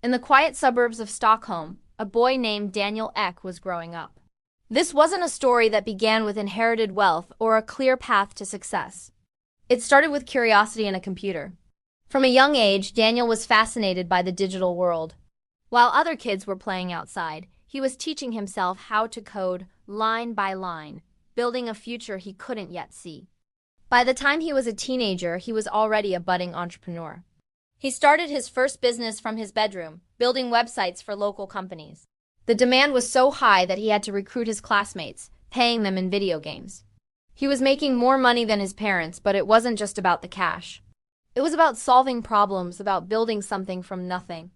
In the quiet suburbs of Stockholm, a boy named Daniel Ek was growing up. This wasn't a story that began with inherited wealth or a clear path to success. It started with curiosity and a computer. From a young age, Daniel was fascinated by the digital world. While other kids were playing outside, he was teaching himself how to code line by line, building a future he couldn't yet see. By the time he was a teenager, he was already a budding entrepreneur. He started his first business from his bedroom, building websites for local companies. The demand was so high that he had to recruit his classmates, paying them in video games. He was making more money than his parents, but it wasn't just about the cash. It was about solving problems, about building something from nothing.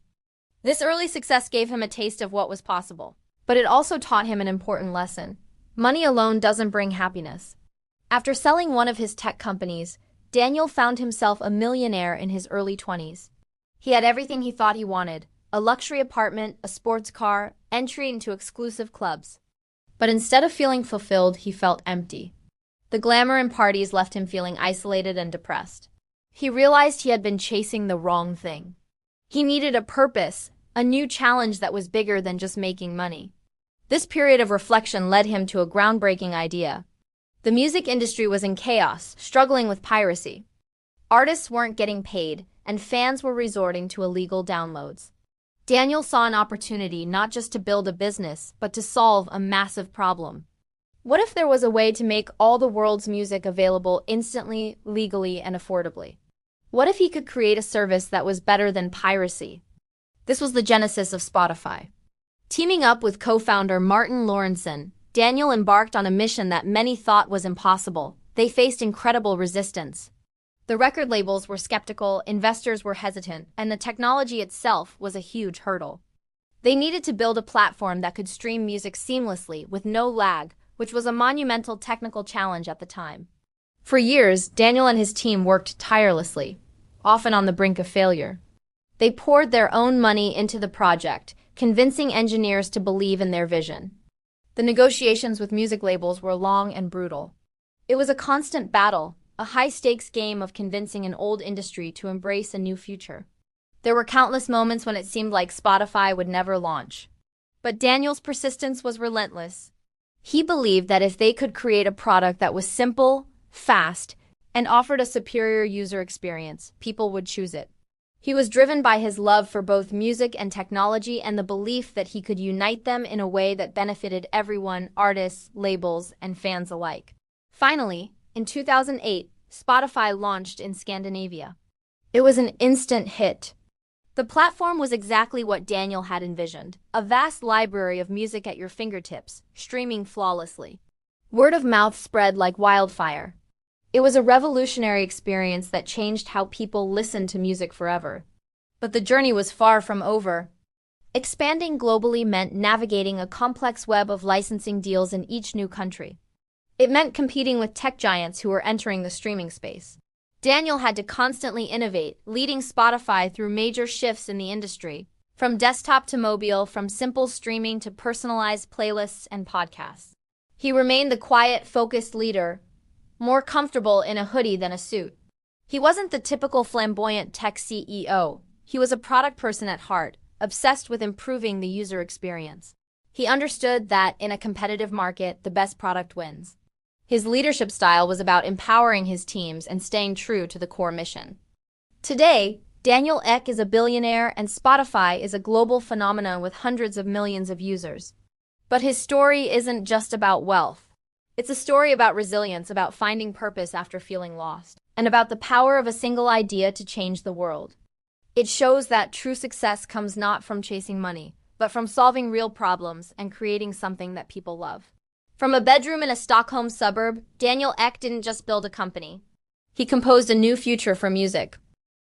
This early success gave him a taste of what was possible, but it also taught him an important lesson. Money alone doesn't bring happiness. After selling one of his tech companies, Daniel found himself a millionaire in his early 20s. He had everything he thought he wanted: a luxury apartment, a sports car, entry into exclusive clubs. But instead of feeling fulfilled, he felt empty. The glamour and parties left him feeling isolated and depressed. He realized he had been chasing the wrong thing. He needed a purpose, a new challenge that was bigger than just making money. This period of reflection led him to a groundbreaking idea. The music industry was in chaos, struggling with piracy. Artists weren't getting paid, and fans were resorting to illegal downloads. Daniel saw an opportunity not just to build a business, but to solve a massive problem. What if there was a way to make all the world's music available instantly, legally, and affordably? What if he could create a service that was better than piracy? This was the genesis of Spotify. Teaming up with co-founder Martin Lorentzen, Daniel embarked on a mission that many thought was impossible. They faced incredible resistance. The record labels were skeptical, investors were hesitant, and the technology itself was a huge hurdle. They needed to build a platform that could stream music seamlessly with no lag, which was a monumental technical challenge at the time. For years, Daniel and his team worked tirelessly, often on the brink of failure. They poured their own money into the project, convincing engineers to believe in their vision. The negotiations with music labels were long and brutal. It was a constant battle, a high-stakes game of convincing an old industry to embrace a new future. There were countless moments when it seemed like Spotify would never launch. But Daniel's persistence was relentless. He believed that if they could create a product that was simple, fast, and offered a superior user experience, people would choose it. He was driven by his love for both music and technology and the belief that he could unite them in a way that benefited everyone: artists, labels, and fans alike. Finally, in 2008, Spotify launched in Scandinavia. It was an instant hit. The platform was exactly what Daniel had envisioned: a vast library of music at your fingertips, streaming flawlessly. Word of mouth spread like wildfire. It was a revolutionary experience that changed how people listened to music forever. But the journey was far from over. Expanding globally meant navigating a complex web of licensing deals in each new country. It meant competing with tech giants who were entering the streaming space. Daniel had to constantly innovate, leading Spotify through major shifts in the industry, from desktop to mobile, from simple streaming to personalized playlists and podcasts. He remained the quiet, focused leader, more comfortable in a hoodie than a suit. He wasn't the typical flamboyant tech CEO. He was a product person at heart, obsessed with improving the user experience. He understood that in a competitive market, the best product wins. His leadership style was about empowering his teams and staying true to the core mission. Today, Daniel Ek is a billionaire and Spotify is a global phenomenon with hundreds of millions of users. But his story isn't just about wealth. It's a story about resilience, about finding purpose after feeling lost, and about the power of a single idea to change the world. It shows that true success comes not from chasing money, but from solving real problems and creating something that people love. From a bedroom in a Stockholm suburb, Daniel Ek didn't just build a company. He composed a new future for music.